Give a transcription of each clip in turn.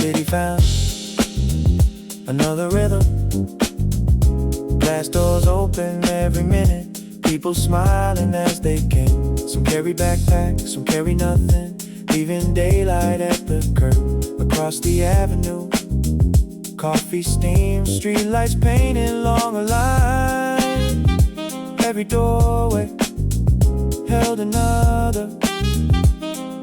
city found another rhythm. Glass doors open every minute, people smiling as they came. Some carry backpacks, some carry nothing, leaving daylight at the curb. Across the avenue, coffee steam, streetlights painted long a line. Every doorway held another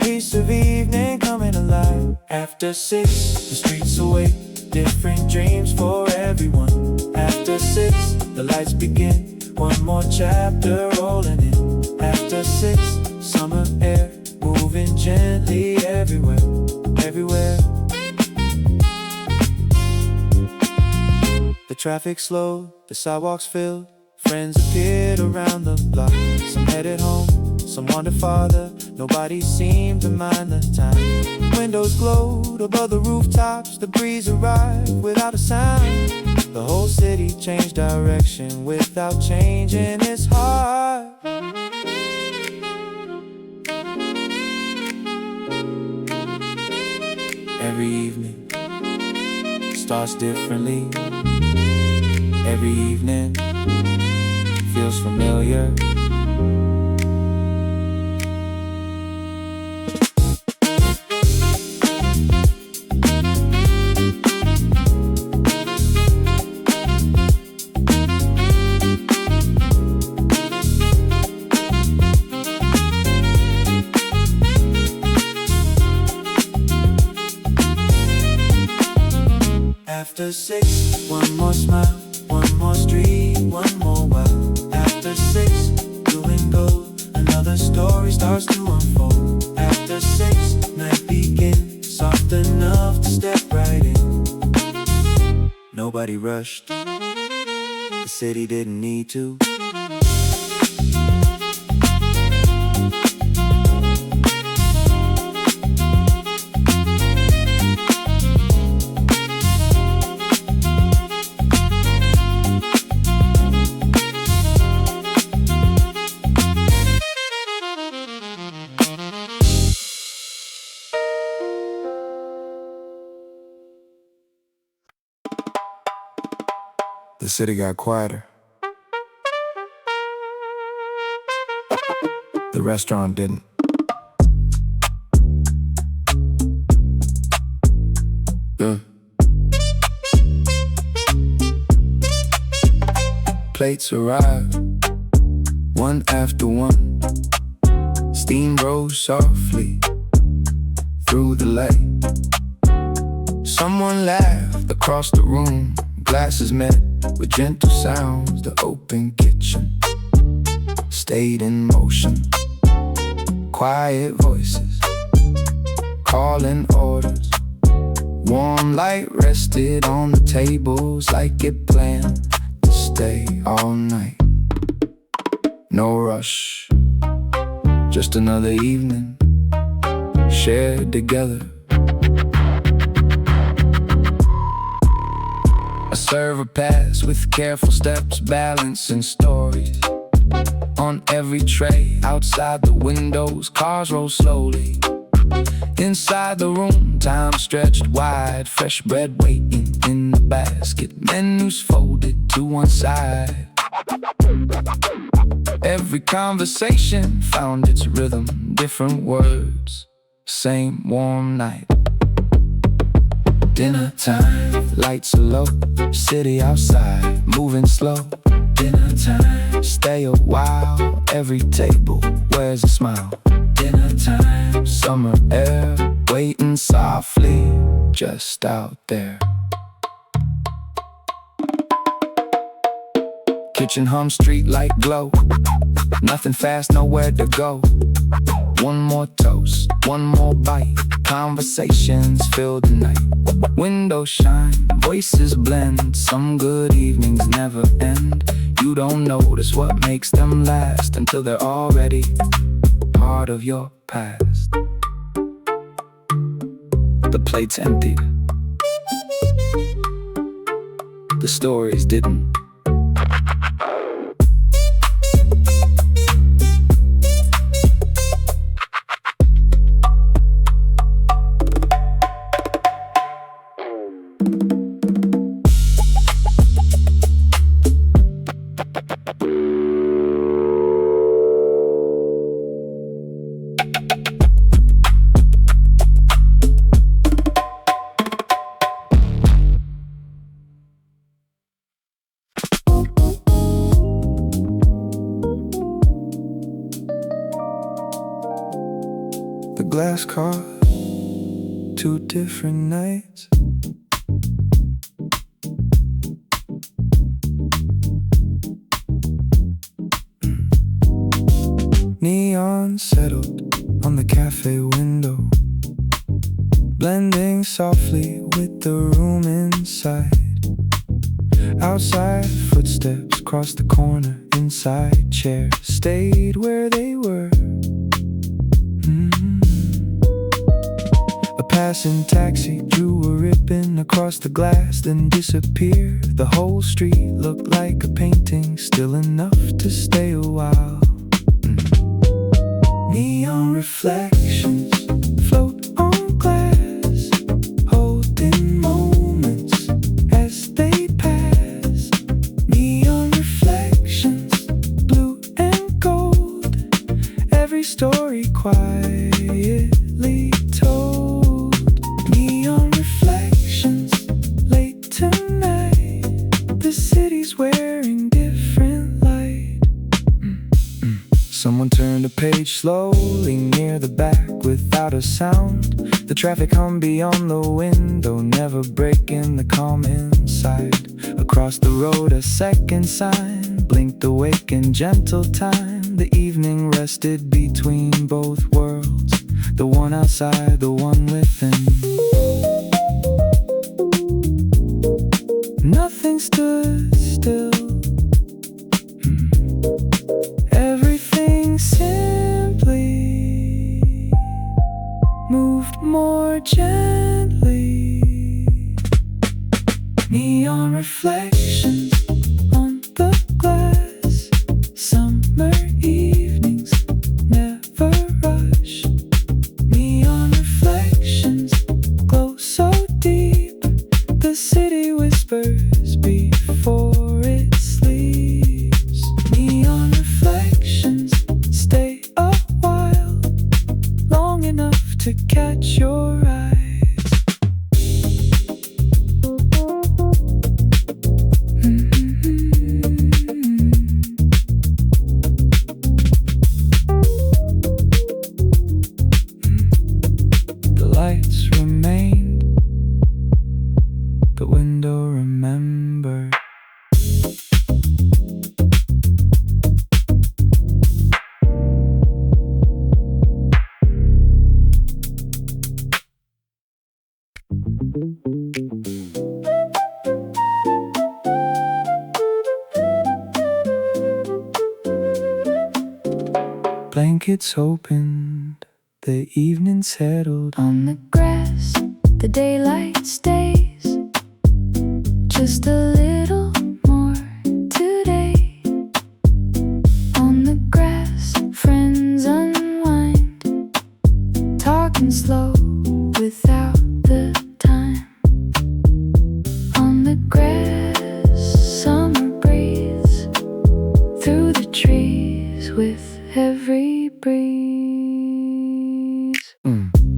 piece of evening coming alive. After 6, the streets awake, different dreams for everyone. After 6, the lights begin, one more chapter rolling in. After 6, summer air moving gently everywhere, everywhere. The traffic slowed, the sidewalks filled, friends appeared around the block. Some headed home, some wandered farther, nobody seemed to mind the time. Windows glowed above the rooftops, the breeze arrived without a sound. The whole city changed direction without changing its heart. Every evening starts differently. Every evening feels familiar. After 6, one more smile, one more street, one more while. After 6, blue and gold, another story starts to unfold. After 6, night begins, soft enough to step right in. Nobody rushed, the city didn't need to. The city got quieter. The restaurant didn't. Plates arrived, one after one. Steam rose softly through the light. Someone laughed across the room. Glasses met with gentle sounds. The open kitchen stayed in motion. Quiet voices calling orders. Warm light rested on the tables like it planned to stay all night. No rush, just another evening shared together. A server passed with careful steps, balancing stories on every tray. Outside the windows, cars roll slowly. Inside the room, time stretched wide. Fresh bread waiting in the basket, menus folded to one side. Every conversation found its rhythm, different words, same warm night. Dinner time, lights are low, city outside, moving slow. Dinner time, stay a while, every table wears a smile. Dinner time, summer air, waiting softly, just out there. Kitchen hum, street light glow, nothing fast, nowhere to go. One more toast, one more bite, conversations fill the night. Windows shine, voices blend, some good evenings never end. You don't notice what makes them last until they're already part of your past. The plates emptied, the stories didn't. The glass car, 2 different nights. Neon settled on the cafe window, blending softly with the room inside. Outside, footsteps crossed the corner. Inside, chairs stayed where they were. A passing taxi drew a ribbon across the glass, then disappeared. The whole street looked like a painting, still enough to stay a while. Neon reflections float on glass, holding moments as they pass. Neon reflections, blue and gold, every story quietly told. Neon reflections, late tonight, the city's wearing different light. Someone turned a page slowly near the back without a sound. The traffic hum beyond the window, never breaking the calm inside. Across the road a second sign blinked awake in gentle time. The evening rested between both worlds, the one outside, the one within. Nothing stood still. Everything simply moved more gently. Neon reflections on the glass, summer evenings never rush. Neon reflections glow so deep, the city whispers before it sleeps. Neon reflections stay a while, long enough to catch your eyes. The lights remained, the window remembered. Blankets opened, the evening settled. On the grass, the daylight stays just a little more today. On the grass, friends unwind, talking slow without the time. On the grass, summer breathes through the trees with every breeze.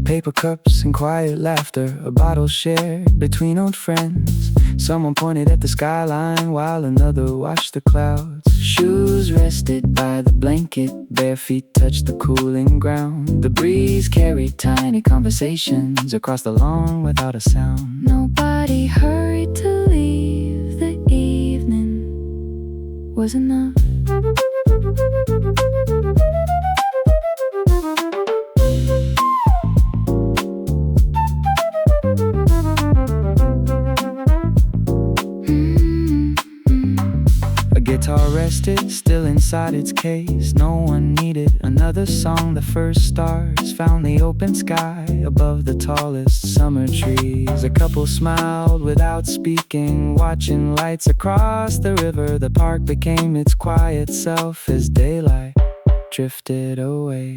Paper cups and quiet laughter, a bottle shared between old friends. Someone pointed at the skyline while another watched the clouds. Shoes rested by the blanket, bare feet touched the cooling ground. The breeze carried tiny conversations across the lawn without a sound. Nobody hurried to leave, the evening was enough. A guitar rested still inside its case. No one needed another song. The first stars found the open sky above the tallest summer trees. A couple smiled without speaking, watching lights across the river. The park became its quiet self as daylight drifted away.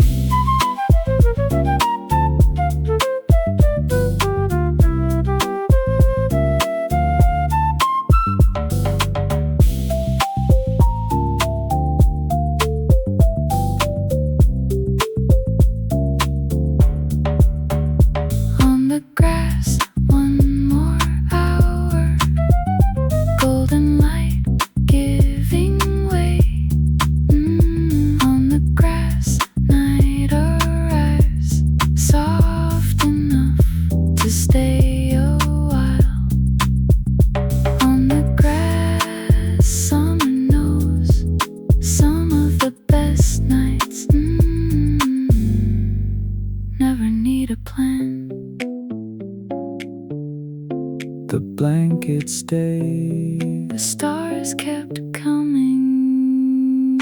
could stay. The stars kept coming.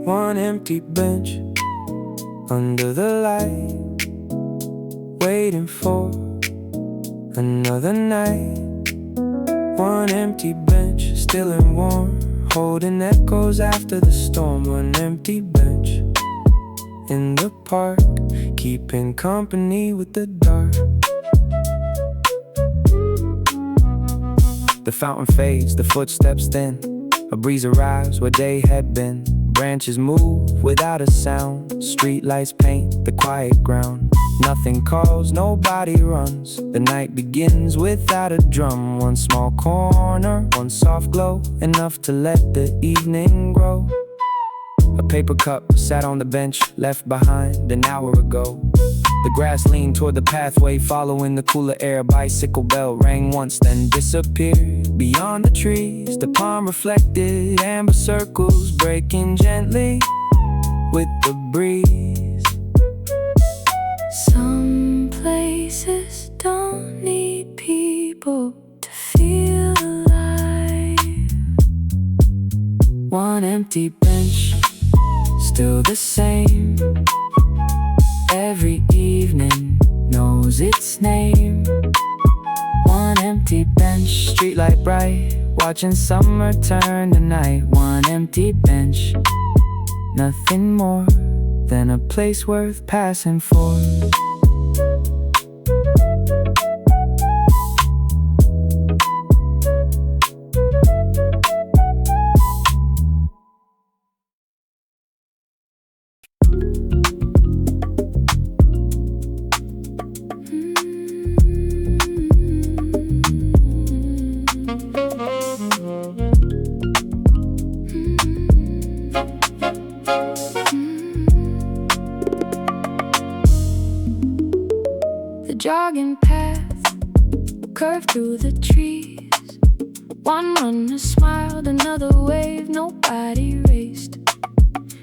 One empty bench under the light, waiting for another night. One empty bench, still and warm, holding echoes after the storm. One empty bench in the park, keeping company with the dark. The fountain fades, the footsteps thin. A breeze arrives where day had been. Branches move without a sound. Streetlights paint the quiet ground. Nothing calls, nobody runs. The night begins without a drum. One small corner, one soft glow, enough to let the evening grow. A paper cup sat on the bench, left behind an hour ago. The grass leaned toward the pathway, following the cooler air. Bicycle bell rang once, then disappeared. Beyond the trees, the palm reflected amber circles, breaking gently with the breeze. Some places don't need people to feel alive. One empty bench, still the same. Every evening knows its name. One empty bench, streetlight bright, watching summer turn to night. One empty bench, nothing more than a place worth passing for. Jogging path curved through the trees. One runner smiled, another waved, nobody raced.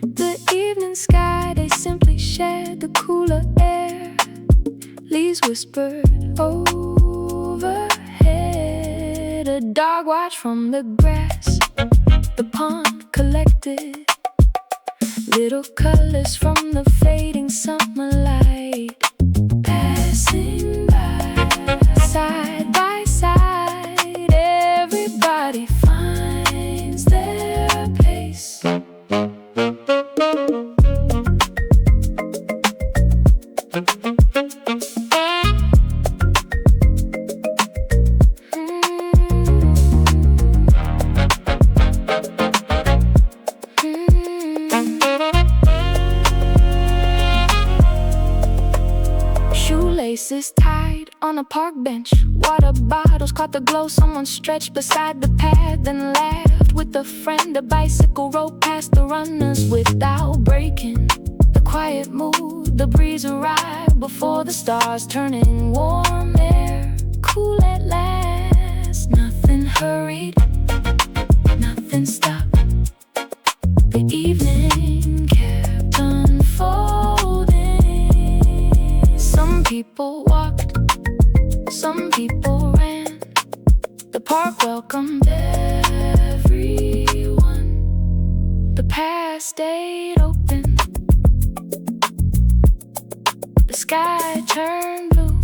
The evening sky, they simply shared the cooler air. Leaves whispered overhead. A dog watched from the grass, the pond collected little colors from the fading summer light. Passing by, side by side, everybody finds their place. Shoelaces tied on a park bench. Water bottles caught the glow. Someone stretched beside the path, then laughed with a friend. A bicycle rode past the runners without breaking the quiet mood. The breeze arrived before the stars, turning warm air cool at last. Nothing hurried, nothing stopped. The evening kept unfolding. Some people walked, some people ran. The park welcomed everyone. The path stayed open. The sky turned blue.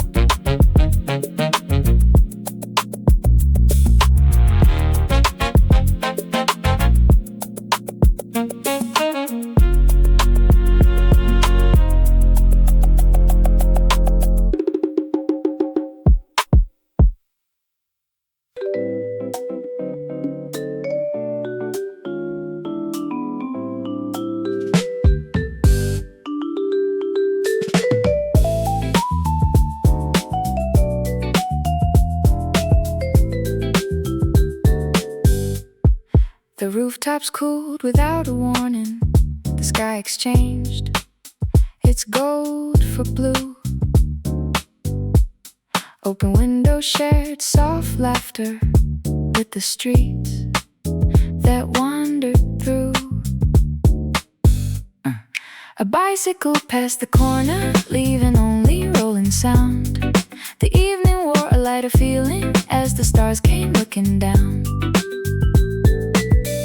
The rooftops cooled without a warning. The sky exchanged its gold for blue. Open window shared soft laughter with the streets that wandered through. A bicycle passed the corner, leaving only rolling sound. The evening wore a lighter feeling as the stars came looking down.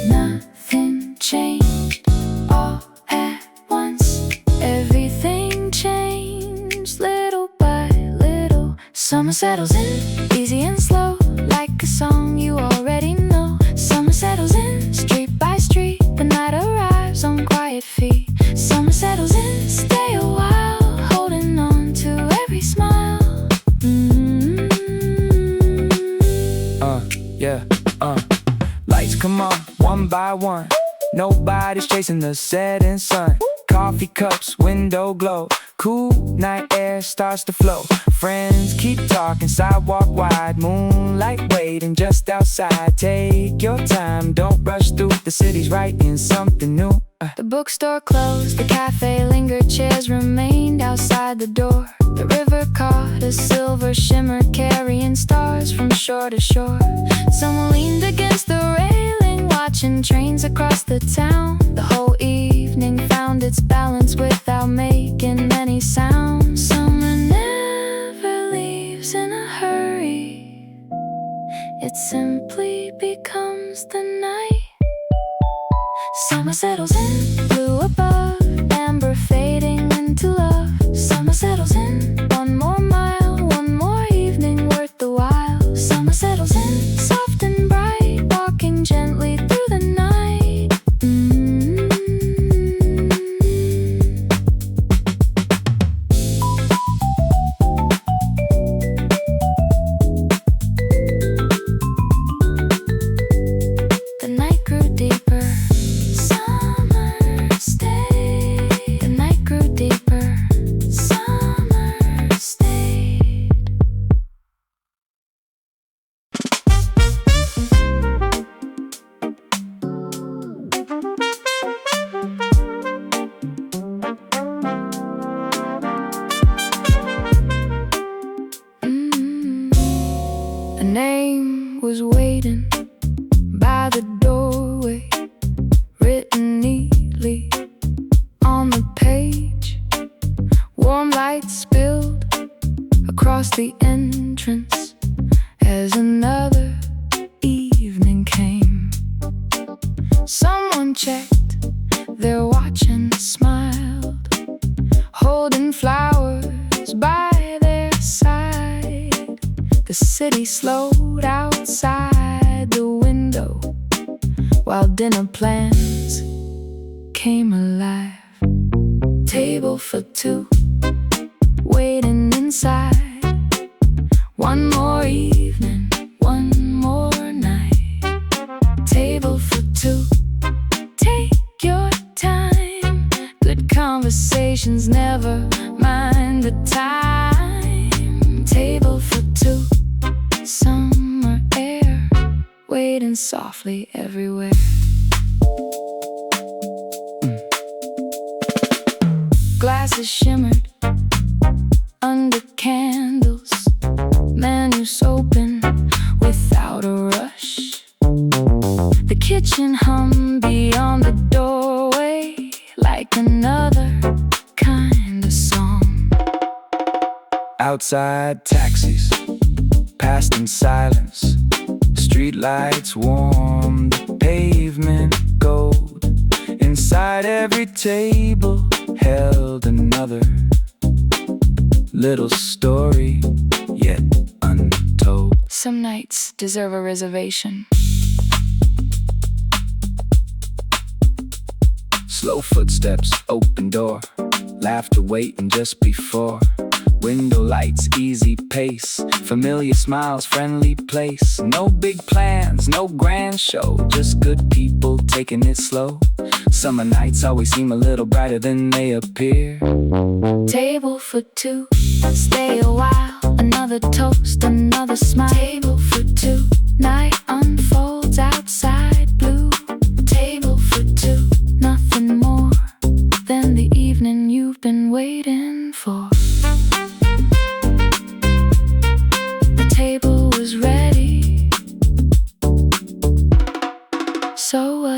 Nothing changed all at once. Everything changed little by little. Summer settles in, easy and slow, like a song you already know. Summer settles in, street by street. The night arrives on quiet feet. Summer settles in, stay a while, holding on to every smile. Lights come on, one by one. Nobody's chasing the setting sun. Coffee cups, window glow. Cool night air starts to flow. Friends keep talking, sidewalk wide. Moonlight waiting just outside. Take your time, don't rush through. The city's writing something new. The bookstore closed, the cafe lingered. Chairs remained outside the door. The river caught a silver shimmer, carrying stars from shore to shore. Someone leaned against the railing, watching trains across the town. The whole evening found its balance without making any sound. Summer never leaves in a hurry, it simply becomes the night. Summer settles in, blue above, amber fading into love. Summer settles in, one more mile, one more evening worth the while. Summer settles in, soft and bright, walking gently through the night. The night grew deeper. The night grew deeper. Summer stayed. A name was waiting by the doorway, written neatly on the page. Warm light spilled across the entrance as another evening came. Someone checked their watch and smiled, holding flowers by their side. The city slowed outside the window while dinner plans came alive. Table for two, waiting inside. One more evening, one more night. Table for two, take your time. Good conversations, never mind the time. Table for two, summer air, waiting softly everywhere. Glasses shimmered under candles, menus open without a rush. The kitchen hummed beyond the doorway like another kind of song. Outside taxis passed in silence. Street lights warm the pavement gold. Inside every table held another little story yet untold. Some nights deserve a reservation. Slow footsteps, open door, laughter waiting just before. Window lights, easy pace, familiar smiles, friendly place. No big plans, no grand show, just good people taking it slow. Summer nights always seem a little brighter than they appear. Table for two, stay a while, another toast, another smile. Table for two, night unfolds outside blue. Table for two, nothing more than the evening you've been waiting for.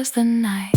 was the night.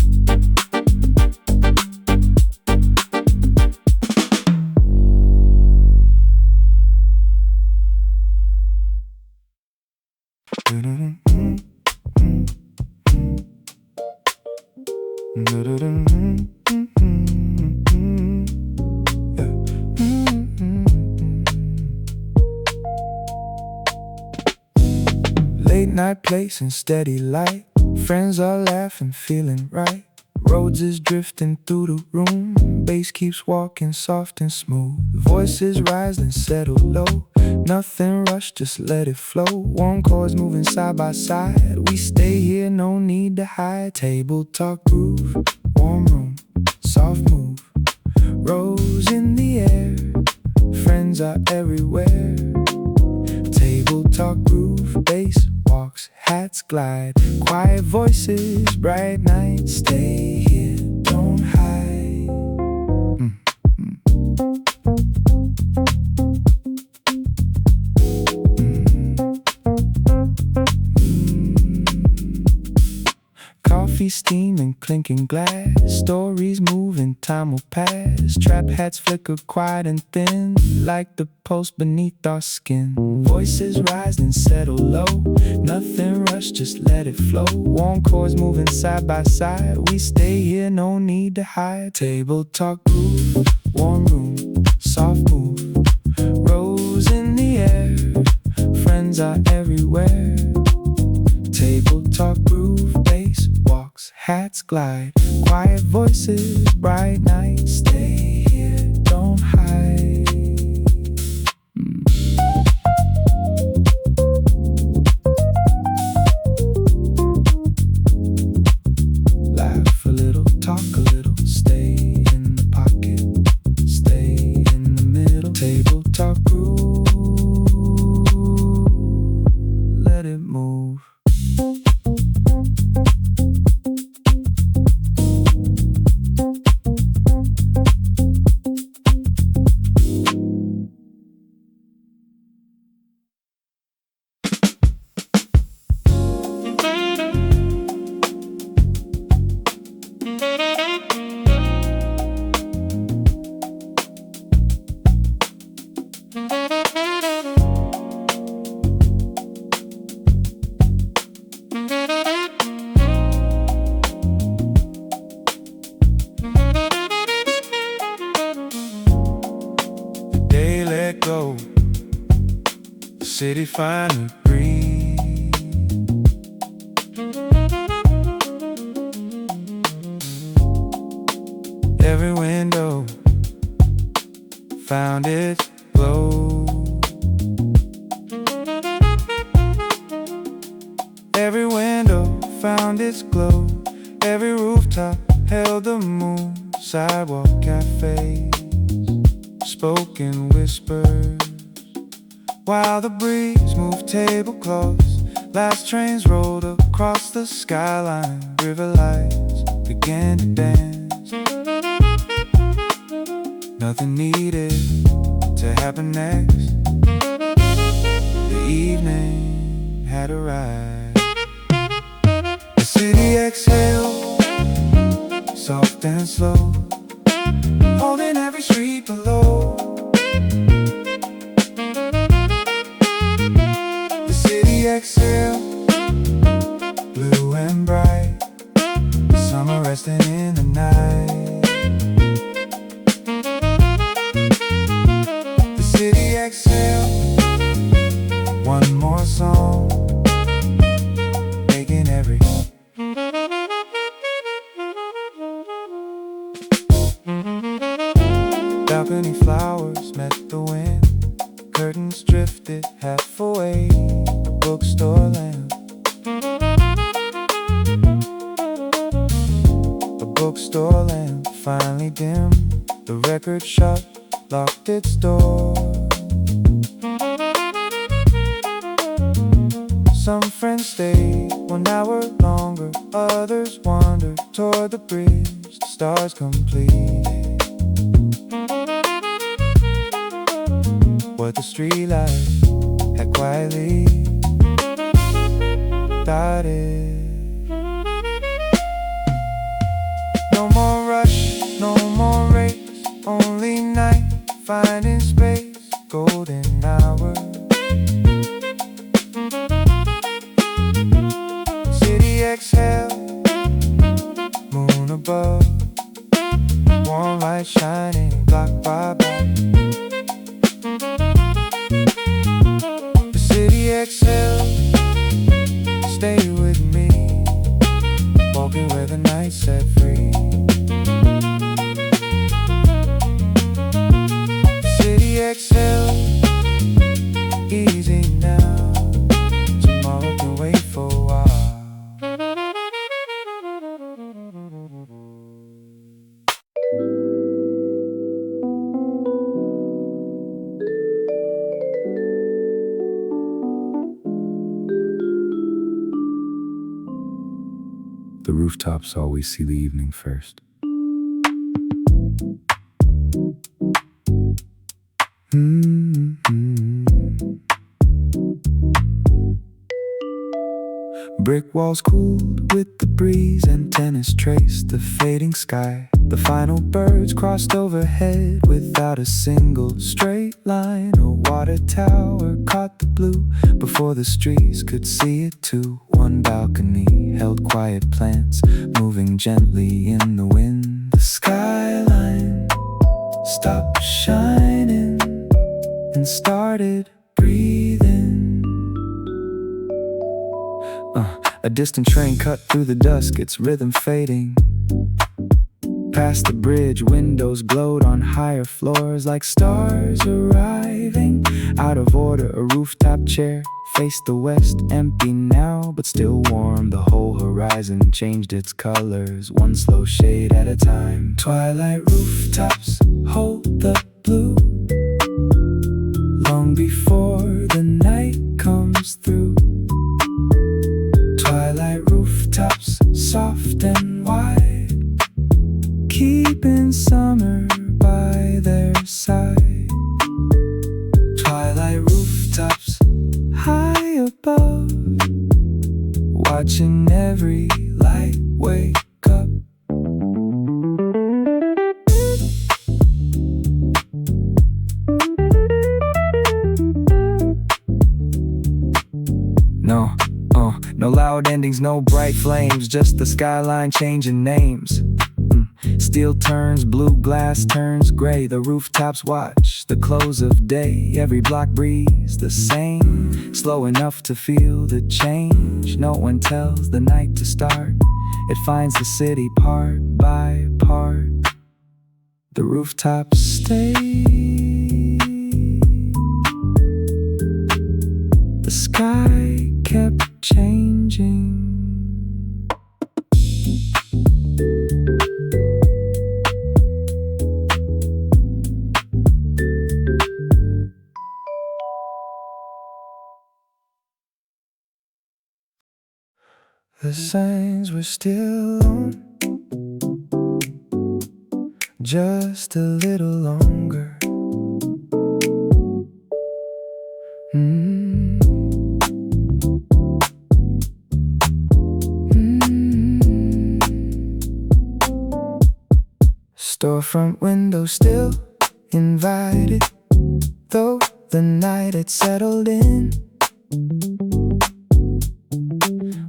Late night place and steady light. Friends are laughing, feeling right. Rhodes is drifting through the room. Bass keeps walking soft and smooth. Voices rise and settle low. Nothing rushed, just let it flow. Warm chords moving side by side. We stay here, no need to hide. Table talk groove, warm room, soft move. Rose in the air, friends are everywhere. Table talk groove, bass walks, hats glide. Quiet voices, bright nights. Stay here, don't hide. Coffee steaming, clinking glass. Stories moving, time will pass. Trap hats flicker quiet and thin, like the pulse beneath our skin. Voices rise and settle low. Nothing rushed, just let it flow. Warm chords moving side by side. We stay here, no need to hide. Table talk groove, warm room, soft move. Rose in the air, friends are everywhere. Table talk groove, bass walks, hats glide. Quiet voices, bright nights. Stay here, don't hide. Laugh a little, talk a little. Stay in the pocket, stay in the middle. Table talk groove, let it move. Go. The city finally breathes. Every window found its glow. Every window found its glow. Every rooftop held the moon. Sidewalk cafes, spoken whispers, while the breeze moved tablecloths. Last trains rolled across the skyline. River lights began to dance. Nothing needed to happen next. The evening had arrived. The city exhaled, soft and slow, holding every street below. The city exhaled, blue and bright, summer resting in the night. The city exhaled, one more song, making every balcony flowers met the wind. Curtains drifted half away. Bookstore lamp, a bookstore lamp finally dimmed. The record shop locked its door. Some friends stayed 1 hour longer. Others wandered toward the bridge. The stars completed what the streetlights had quietly started. No more rush, no more race, only night, finding space, golden hour. City exhale, moon above, warm light shining, block by block. The city exhale, stay with me, walking where the night set free. City exhale, easy now, tomorrow can wait for a while. The rooftops always see the evening first. Brick walls cooled with the breeze, antennas traced the fading sky. The final birds crossed overhead without a single straight line. A water tower caught the blue before the streets could see it too. One balcony held quiet plants moving gently in the wind. The skyline stopped shining and started breathing. A distant train cut through the dusk, its rhythm fading. Past the bridge, windows glowed on higher floors like stars arriving. Out of order, a rooftop chair faced the west, empty now but still warm. The whole horizon changed its colors, one slow shade at a time. Twilight rooftops hold the blue long before the night comes through. Twilight rooftops, soft and wide, keeping summer by their side. Twilight rooftops, high above, watching every light wake up. No loud endings, no bright flames, just the skyline changing names. Steel turns blue, glass turns gray. The rooftops watch the close of day. Every block breathes the same, slow enough to feel the change. No one tells the night to start, it finds the city part by part. The rooftops stay, the sky kept changing. The signs were still on, just a little longer. Storefront window still invited, though the night had settled in.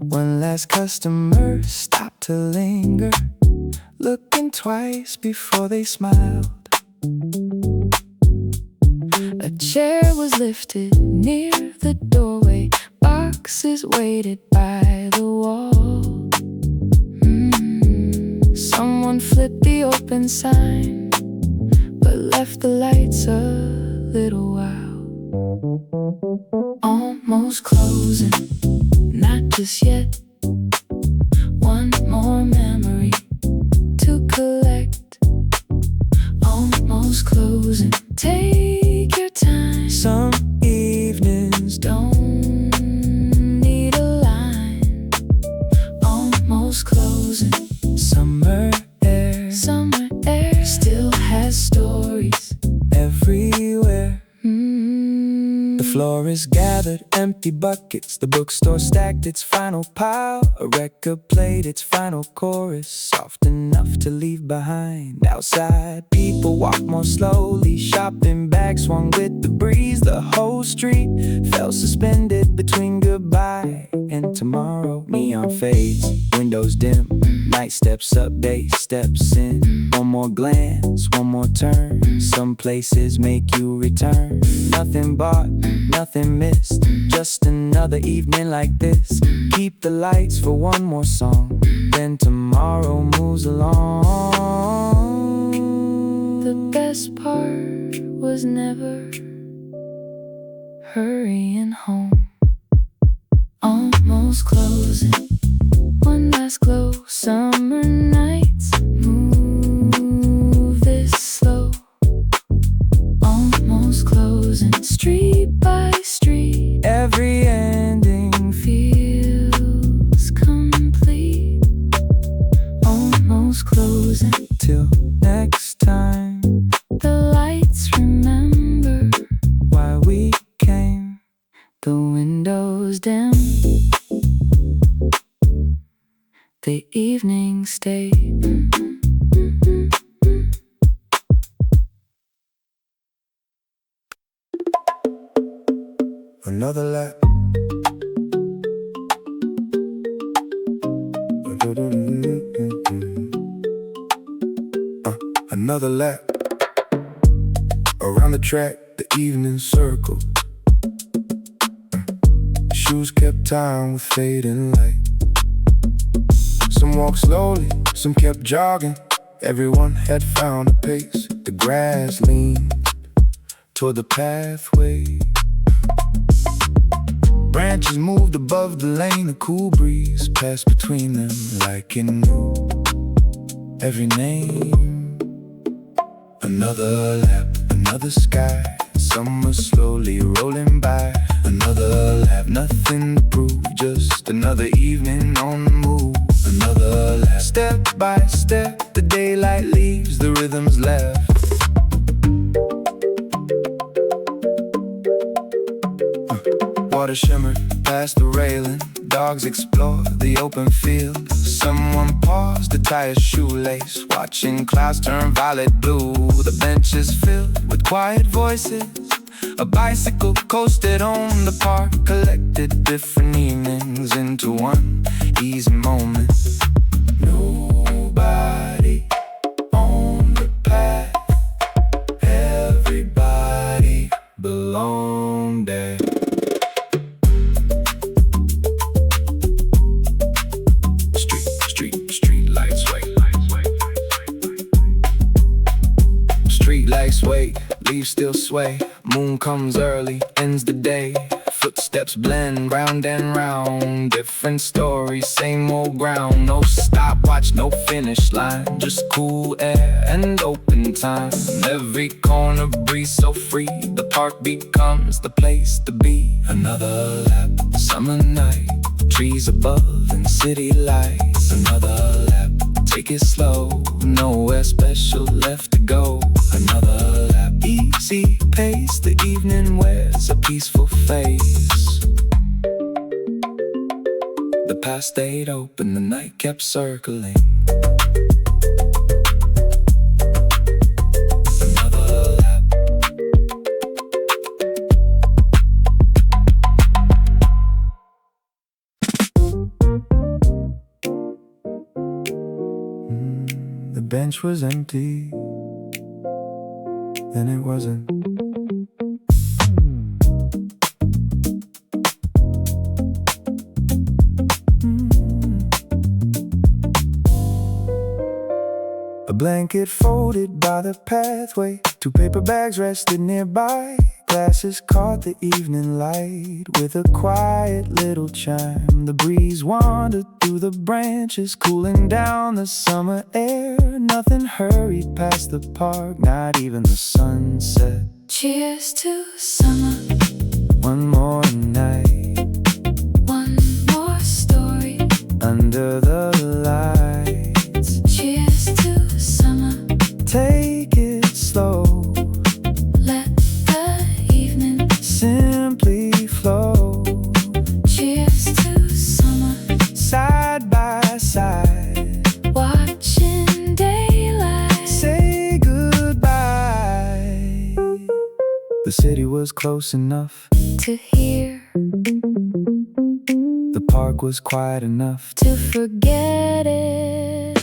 One last customer stopped to linger, looking twice before they smiled. A chair was lifted near the doorway, boxes waited by the wall. Someone flipped the open sign, but left the lights a little while. Almost closing, not just yet. One more memory to collect. Almost closing, take your time. Some evenings don't need a line. Almost closing, summer air still has stories everywhere. The Florists gathered empty buckets, the bookstore stacked its final pile. A record played its final chorus, soft enough to leave behind. Outside, people walked more slowly, shopping bags swung with the breeze. The whole street felt suspended between goodbye and tomorrow. Neon fades, windows dim, night steps up, day steps in. One more glance, one more turn, some places make you return. Nothing bought, nothing missed, just another evening like this. Keep the lights for one more song, then tomorrow moves along. The best part was never hurrying home. Almost closing, one last glow. Summer nights move this slow. Almost closing, street by street. Every ending feels complete. Almost closing, till next time. the lights remember Why we came. the windows dim. The evening stayed. Another lap. Another lap. Around the track, the evening circle. Shoes kept time with fading light. Some walked slowly, some kept jogging. Everyone had found a pace. The grass leaned toward the pathway. Branches moved above the lane, a cool breeze passed between them like it knew every name. Another lap, another sky, summer slowly rolling by. Another lap, nothing to prove, just another evening on the move. Another lap, step by step, the daylight leaves the rhythms left. Water shimmered past the railing, dogs explored the open field. Someone paused to tie a shoelace, watching clouds turn violet blue. The benches filled with quiet voices, a bicycle coasted on the park, collected different evenings into one easy moment. Nobody on the path, everybody belonged there. Street lights wait, leaves still sway. Moon comes early, ends the day. Footsteps blend round and round. Different stories, same old ground. No stopwatch, no finish line, just cool air and open time. Every corner breeze so free, the park becomes the place to be. Another lap, summer night, trees above and city lights. Another lap, take it slow, nowhere special left to go. Another lap, easy pace, the evening wears a peaceful face. The past stayed open, the night kept circling. Another lap. The bench was empty, then it wasn't. A blanket folded by the pathway, 2 paper bags rested nearby. Glasses caught the evening light with a quiet little chime. The breeze wandered through the branches, cooling down the summer air. Nothing hurried past the park, not even the sunset. Cheers to summer. One more night, One more story. under the lights. Cheers to summer. Take it slow, Let the evening simply city was close enough to hear, the park was quiet enough to forget it.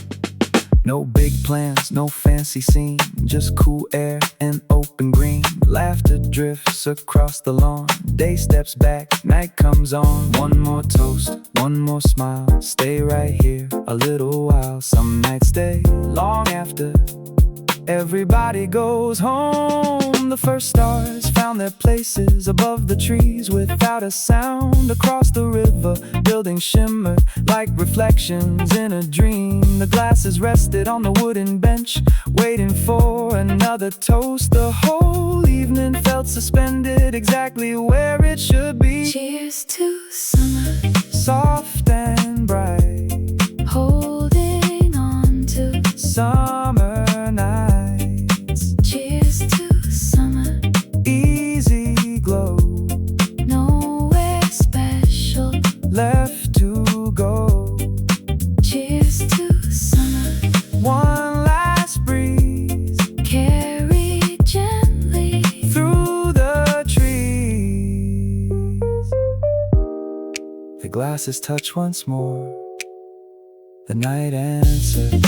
No big plans, no fancy scene, just cool air and open green. Laughter drifts across the lawn, day steps back, night comes on. One more toast, one more smile, stay right here a little while. Some nights stay long after everybody goes home. The first stars found their places above the trees without a sound. Across the river, buildings shimmered like reflections in a dream. The glasses rested on the wooden bench, waiting for another toast. The whole evening felt suspended exactly where it should be. Cheers to summer, soft and bright, holding on to summer nights. Cheers to summer, easy glow, nowhere special left to go. Cheers to summer, One last breeze carried gently through the trees. The glasses touch once more, the night answered.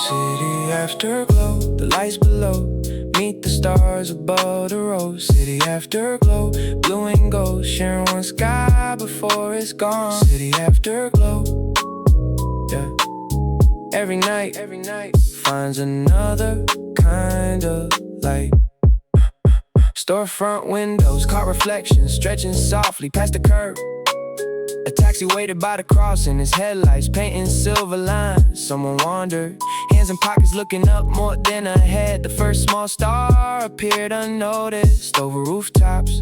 City afterglow, the lights below meet the stars above the road. City afterglow, blue and gold, sharing one sky before it's gone. City afterglow, yeah. Every night finds another kind of light. Storefront windows, car reflections stretching softly past the curb. A taxi waited by the crossing, its headlights painting silver lines. Someone wandered, hands in pockets looking up more than ahead. The first small star appeared unnoticed over rooftops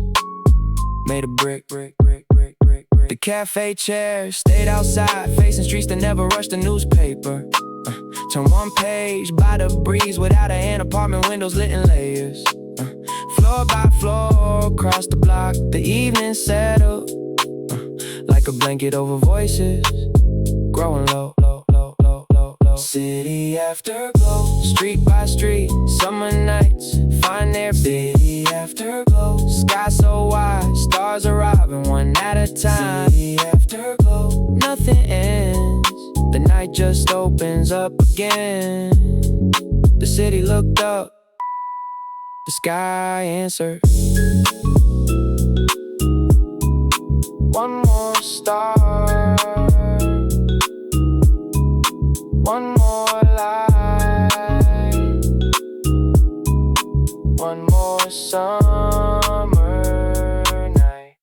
made of brick. The cafe chairs stayed outside, facing streets that never rushed the newspaper. Turn one page by the breeze without a hand, apartment windows lit in layers. Floor by floor across the block, the evening settled like a blanket over voices growing low. City afterglow, street by street, summer nights find their city afterglow. Sky so wide, stars arriving one at a time. City afterglow, nothing ends, the night just opens up again. The city looked up, the sky answered. One more star, one more light, one more summer night.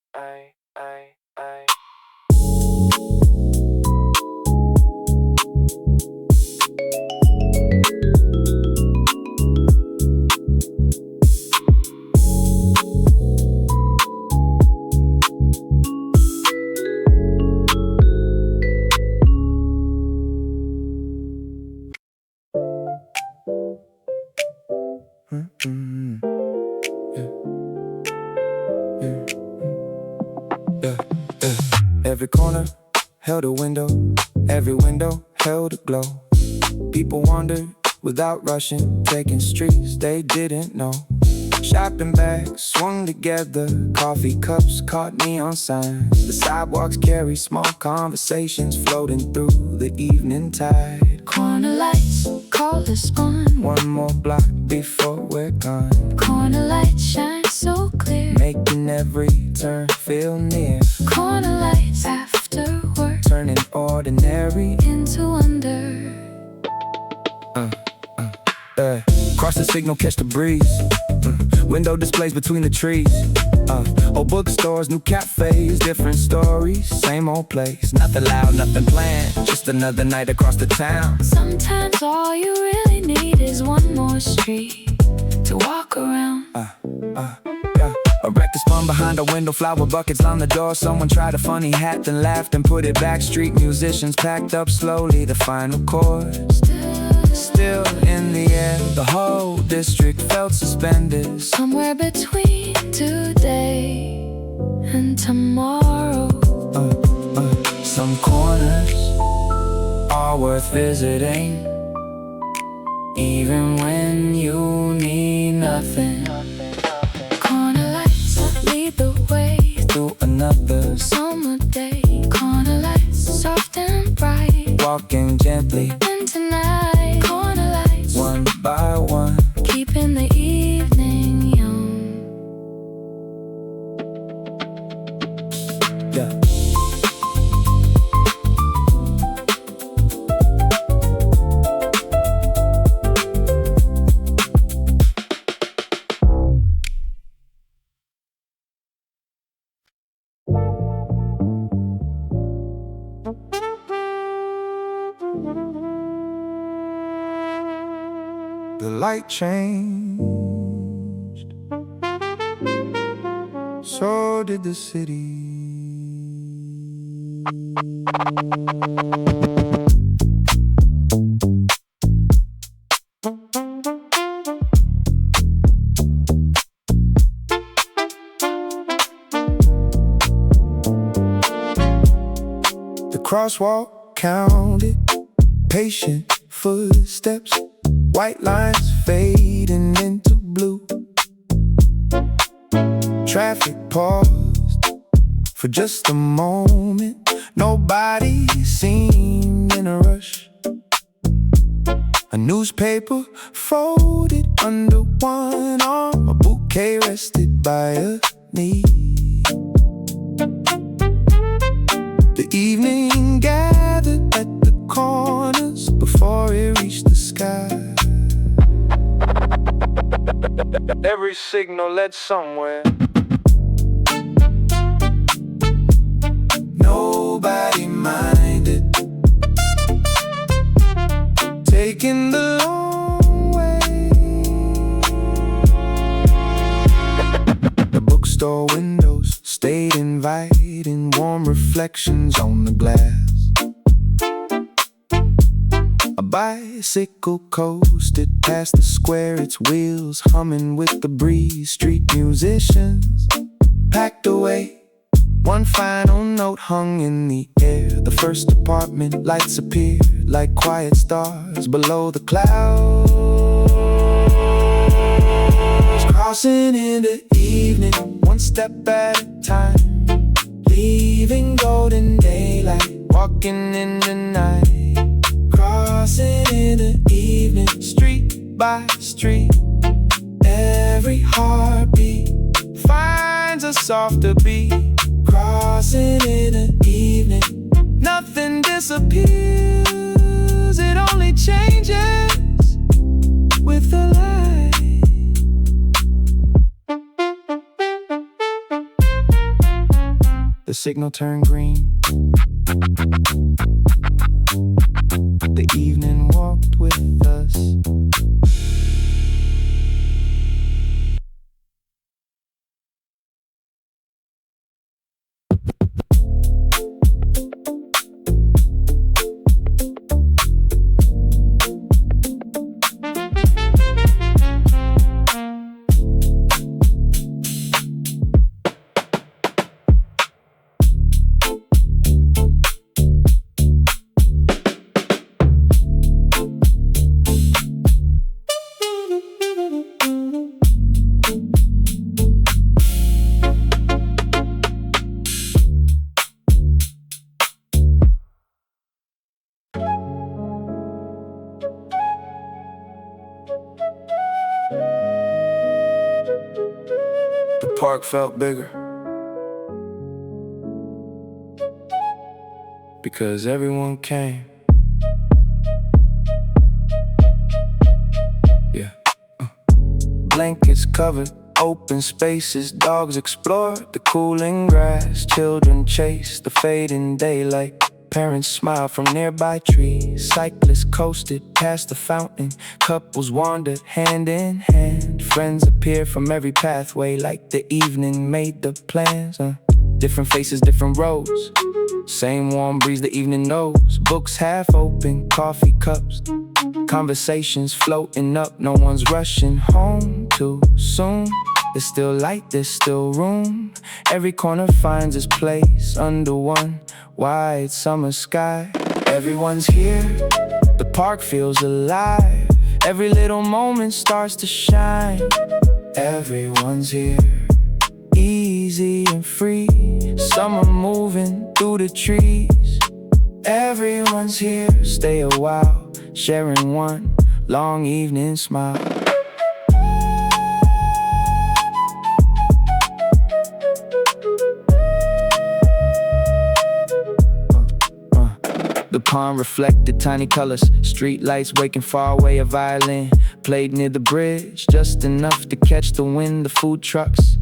Every corner held a window, every window held a glow. People wandered without rushing, taking streets they didn't know. Shopping bags swung together, coffee cups caught neon signs. The sidewalks carry small conversations floating through the evening tide. corner lights call us on. One more block before we're gone. Corner lights shine so clear, making every turn feel near. corner lights after work Turning ordinary into wonder. Cross the signal, catch the breeze. Window displays between the trees. Old bookstores, new cafes, different stories, same old place. Nothing loud, nothing planned, just another night across the town. Sometimes all you really need is one more street to walk around. Yeah. A wreck that spun behind a window, flower buckets on the door. Someone tried a funny hat, then laughed and put it back. Street musicians packed up slowly, the final chorus still in the air. The whole district felt suspended, somewhere between today and tomorrow. Some corners are worth visiting, even when you need nothing. Corner lights lead the way through another summer day. Corner lights, soft and bright, walking gently into night. Corner lights, one by one, keeping the evening young. yeah. The light changed, so did the city. The crosswalk counted patient footsteps, white lines fading into blue. Traffic paused for just a moment. Nobody seemed in a rush. A newspaper folded under one arm, a bouquet rested by a knee. The evening gathered at the corners before it reached the sky. Every signal led somewhere. Nobody minded taking the long way. The bookstore windows stayed inviting, warm reflections on the glass. A bicycle coasted past the square, its wheels humming with the breeze. Street musicians packed away. One final note hung in the air. The first apartment lights appeared like quiet stars below the clouds, crossing into evening, one step at a time, leaving golden daylight, walking in the night. Crossing into evening, street by street. Every heartbeat finds a softer beat. Crossing into evening, nothing disappears, it only changes with the light. The signal turned green. The evening walked with us. The park felt bigger because everyone came. Yeah. Blankets covered, open spaces, dogs explored the cooling grass. Children chased the fading daylight. Parents smiled from nearby trees. Cyclists coasted past the fountain. Couples wandered hand in hand. Friends appeared from every pathway, like the evening made the plans. Different faces, different roads. Same warm breeze the evening knows. Books half open, coffee cups. Conversations floating up, no one's rushing home too soon. There's still light, there's still room. Every corner finds its place under one wide summer sky. Everyone's here, the park feels alive. Every little moment starts to shine. Everyone's here, easy and free. Summer moving through the trees. Everyone's here, stay a while, sharing one long evening smile. The pond reflected tiny colors. Street lights waking far away. A violin played near the bridge, just enough to catch the wind. The food trucks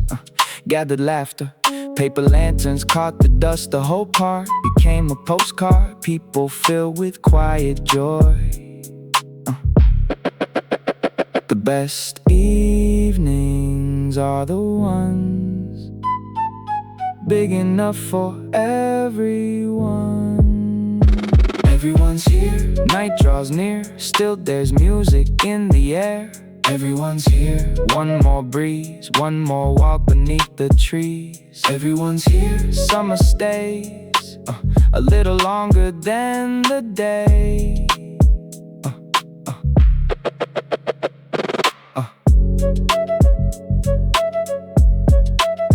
gathered laughter. Paper lanterns caught the dust. The whole park became a postcard. People filled with quiet joy. The best evenings are the ones big enough for everyone. Everyone's here, night draws near. Still there's music in the air. Everyone's here, one more breeze, one more walk beneath the trees. Everyone's here, summer stays a little longer than the day.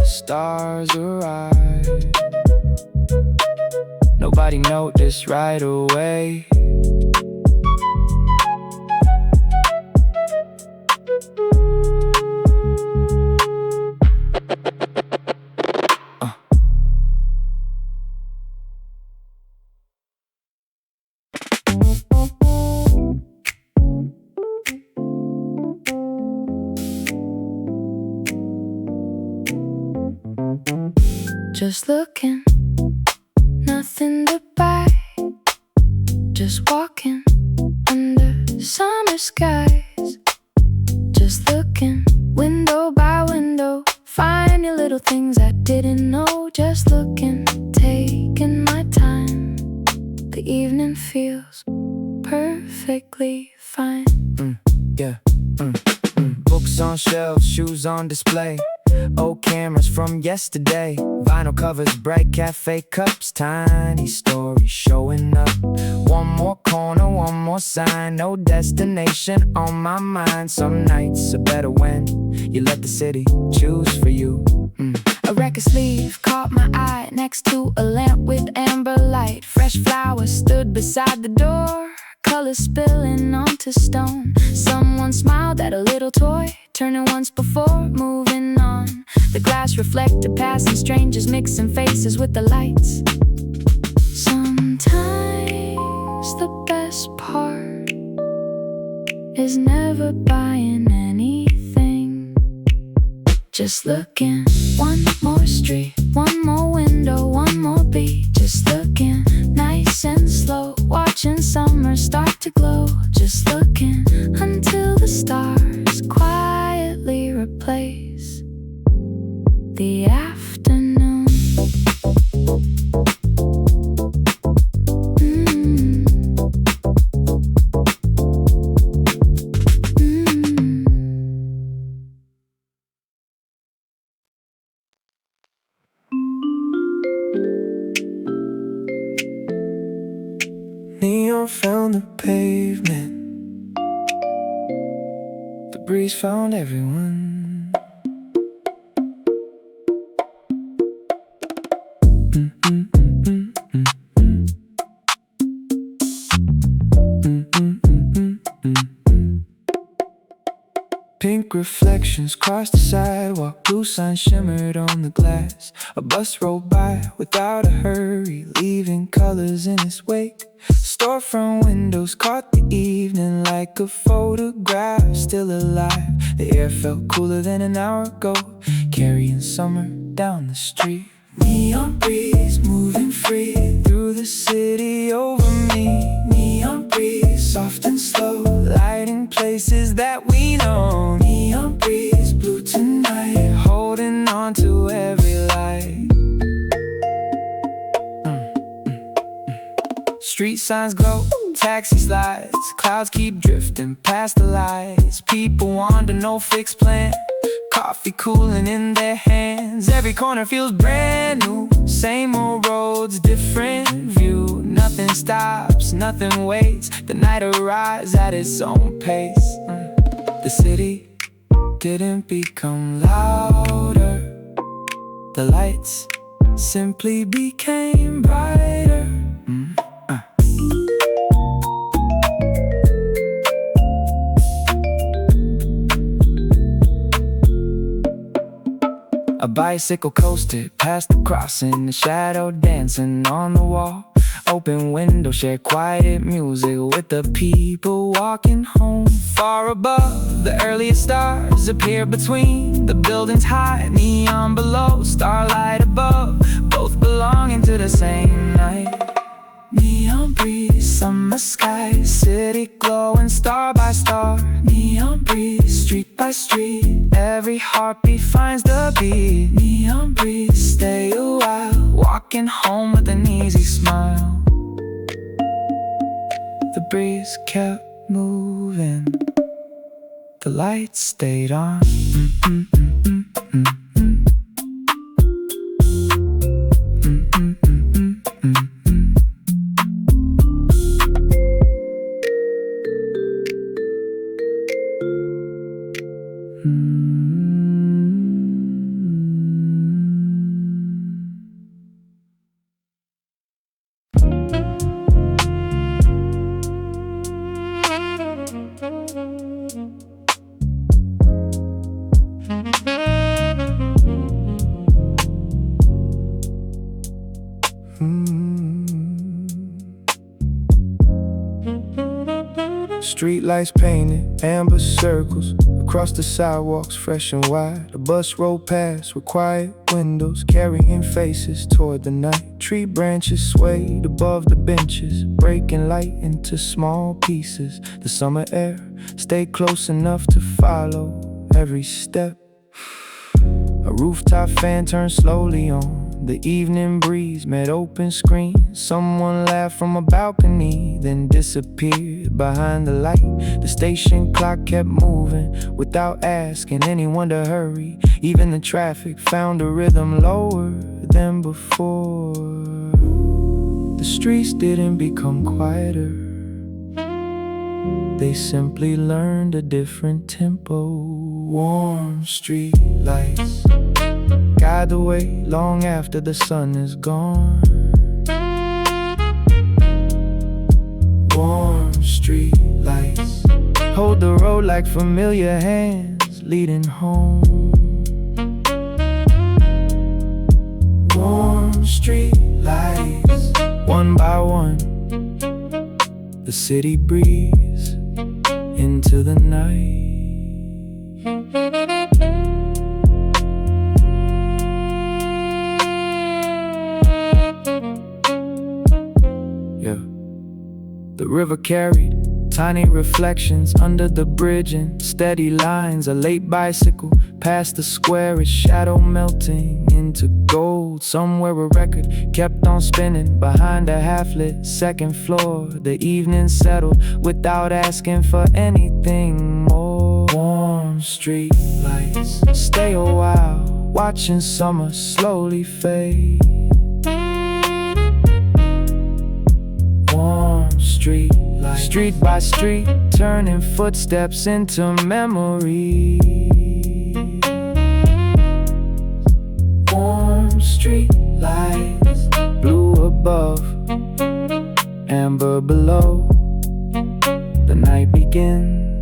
Stars arrive. Nobody noticed right away. Just looking, nothing to buy. Just walking under summer skies. Just looking, window by window, finding little things I didn't know. Just looking, taking my time. The evening feels perfectly fine. Books on shelves, shoes on display. Old cameras from yesterday. Vinyl covers, bright cafe cups. Tiny stories showing up. One more corner, one more sign. No destination on my mind. Some nights are better when you let the city choose for you. A record sleeve caught my eye next to a lamp with amber light. Fresh flowers stood beside the door, colors spilling onto stone. Someone smiled at a little toy, turning once before moving on. The glass reflected passing strangers, mixing faces with the lights. Sometimes the best part is never buying anything. Just looking, one more street, one more window, one more beat. Just looking, nice and slow, watching summer start to glow. Just looking until the stars quietly replace the afternoon. Neon found the pavement. The breeze found everyone. Pink reflections crossed the sidewalk. Blue sun shimmered on the glass. A bus rolled by without a hurry, leaving colors in its wake. Storefront windows caught the evening like a photograph, still alive. The air felt cooler than an hour ago, carrying summer down the street. Neon breeze moving free through the the city over me. Neon breeze, soft and slow, lighting places that we know. Neon breeze, blue tonight, holding on to every light. Street signs glow, taxi slides, clouds keep drifting past the lights. People wander, no fixed plan, coffee cooling in their hands. Every corner feels brand new, same old roads, different view. Nothing stops, nothing waits, the night arrives at its own pace. The city didn't become louder, the lights simply became brighter. A bicycle coasted past the crossing, the shadow dancing on the wall. Open window share quiet music with the people walking home. Far above, the earliest stars appear between the buildings high. Neon below, starlight above, both belonging to the same night. Neon breeze, summer sky, city glowing star by star. Neon breeze, street by street, every heartbeat finds the beat. Neon breeze, stay a while, walking home with an easy smile. The breeze kept moving, the lights stayed on. Street lights painted amber circles across the sidewalks, fresh and wide. A bus rolled past with quiet windows, carrying faces toward the night. Tree branches swayed above the benches, breaking light into small pieces. The summer air stayed close enough to follow every step. A rooftop fan turned slowly on, the evening breeze met open screen. Someone laughed from a balcony, then disappeared behind the light. The station clock kept moving without asking anyone to hurry. Even the traffic found a rhythm lower than before. The streets didn't become quieter, they simply learned a different tempo. Warm street lights guide the way long after the sun is gone. Warm street lights hold the road like familiar hands leading home. Warm street lights, one by one, the city breathes into the night. The river carried tiny reflections under the bridge in steady lines. A late bicycle past the square, its shadow melting into gold. Somewhere a record kept on spinning behind a half-lit second floor. The evening settled without asking for anything more. Warm street lights stay a while, watching summer slowly fade. Warm street lights, street by street, turning footsteps into memory. Warm street lights, blue above, amber below. The night begins.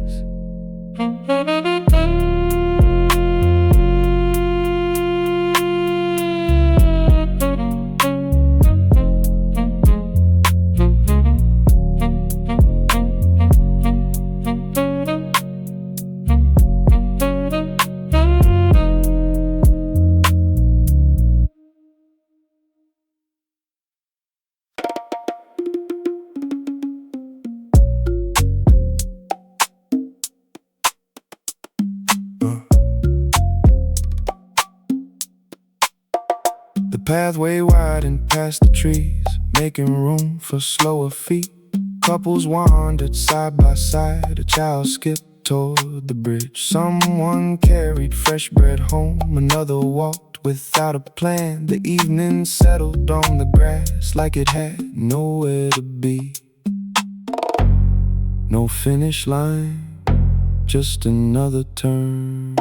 pathway widened past the trees, making room for slower feet. Couples wandered side by side, a child skipped toward the bridge. Someone carried fresh bread home, another walked without a plan. The evening settled on the grass like it had nowhere to be. No finish line, just another turn.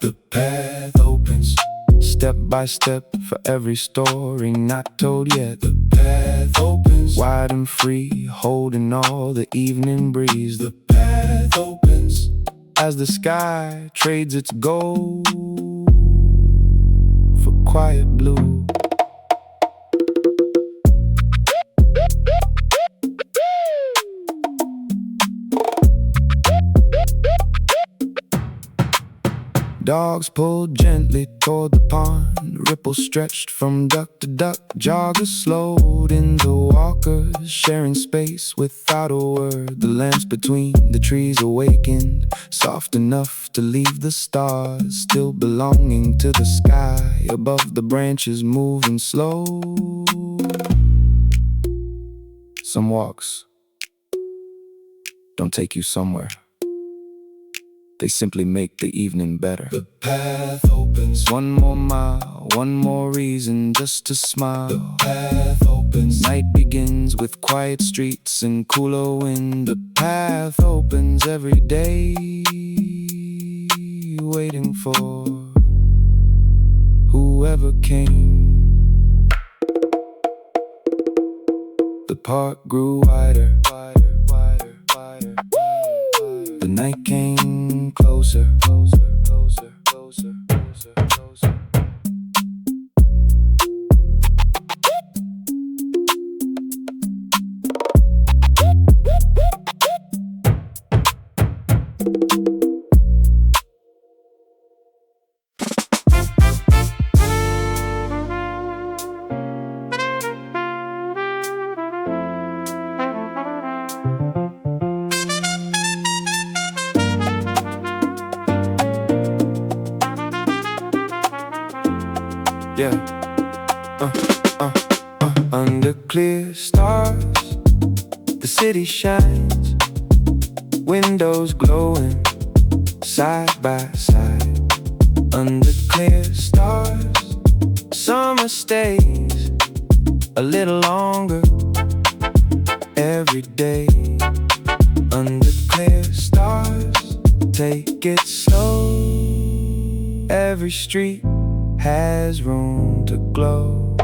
The path opens, step by step, for every story not told yet. The path opens, wide and free, holding all the evening breeze. The path opens, as the sky trades its gold for quiet blue. Dogs pulled gently toward the pond, ripples stretched from duck to duck. Joggers slowed into walkers, sharing space without a word. The lamps between the trees awakened, soft enough to leave the stars, still belonging to the sky. Above the branches moving slow. Some walks don't take you somewhere, they simply make the evening better. The path opens, one more mile, one more reason just to smile. The path opens, night begins with quiet streets and cooler wind. The path opens every day, waiting for whoever came. The park grew wider, the night came closer, closer, closer, closer, closer, closer. Yeah, under clear stars, the city shines, windows glowing side by side. Under clear stars, summer stays a little longer every day. Under clear stars, take it slow, every street has room to glow.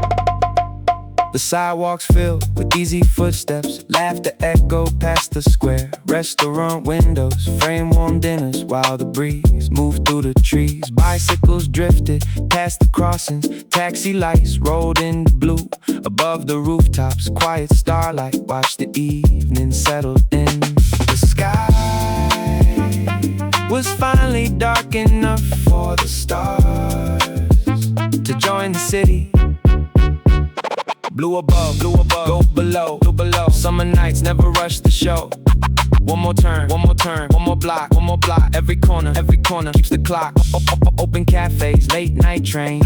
The sidewalks filled with easy footsteps, laughter echoed past the square. Restaurant windows frame warm dinners while the breeze moved through the trees. Bicycles drifted past the crossings, taxi lights rolled in the blue. Above the rooftops, quiet starlight watched the evening settle in. The sky was finally dark enough for the stars to join the city. Blue above, go below, go below. Summer nights never rush the show. One more turn, one more turn, one more block, one more block. Every corner keeps the clock. Open cafes, late night train,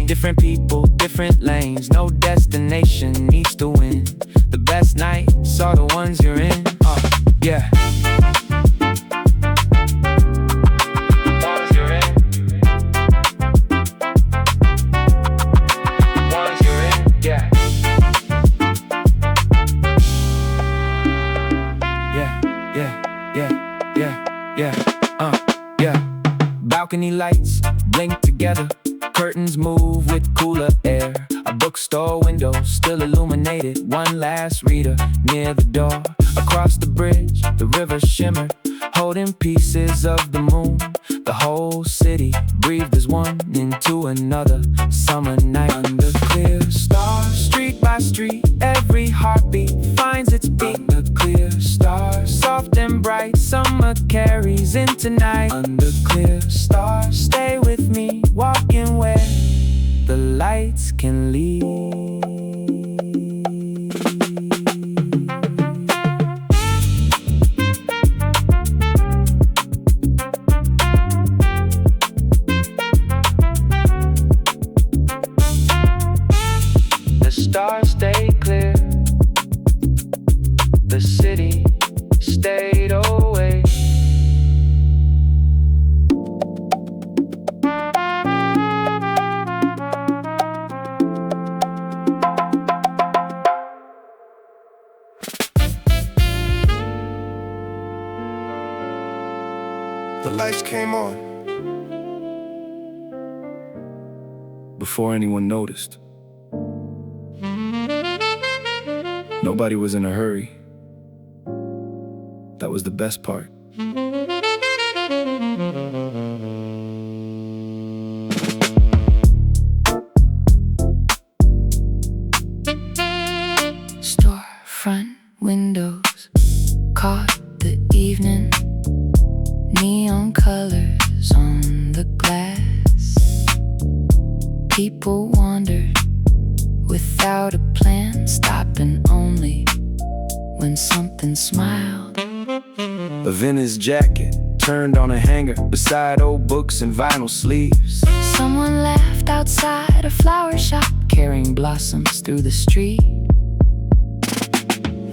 different people, different lanes. No destination needs to win. The best nights are the ones you're in. Yeah. Balcony lights blink together, curtains move with cooler air. A bookstore window still illuminated, one last reader near the door. Across the bridge, the river shimmered, holding pieces of the moon. The whole city breathed as one into another summer night. Under clear stars, street by street, every heartbeat finds its beat. Under clear stars, soft and bright, summer carries into night. Under clear stars, stay with me, walking where the lights can lead. lights came on. Before anyone noticed. Nobody was in a hurry. That was the best part. Storefront windows caught the evening, neon colors on the glass. People wandered without a plan, stopping only when something smiled. A vintage jacket turned on a hanger beside old books and vinyl sleeves. Someone laughed outside a flower shop, carrying blossoms through the street.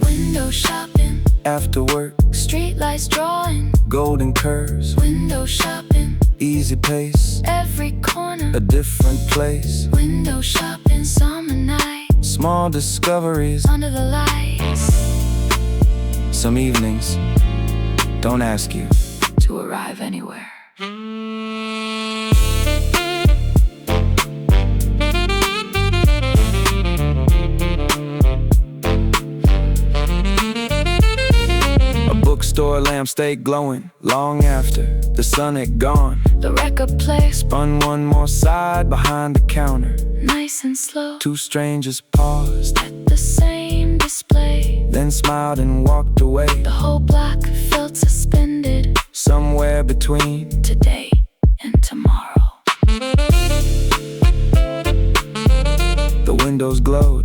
Window shopping After work, streetlights drawing golden curves, window shopping easy pace, every corner a different place. window shopping summer night Small discoveries, under the lights some evenings don't ask you to arrive anywhere. A bookstore lamp stayed glowing long after the sun had gone. The record player Spun one more side behind the counter. nice and slow Two strangers paused, at the same display. then smiled and walked away. The whole block felt suspended Somewhere between today and tomorrow. the windows glowed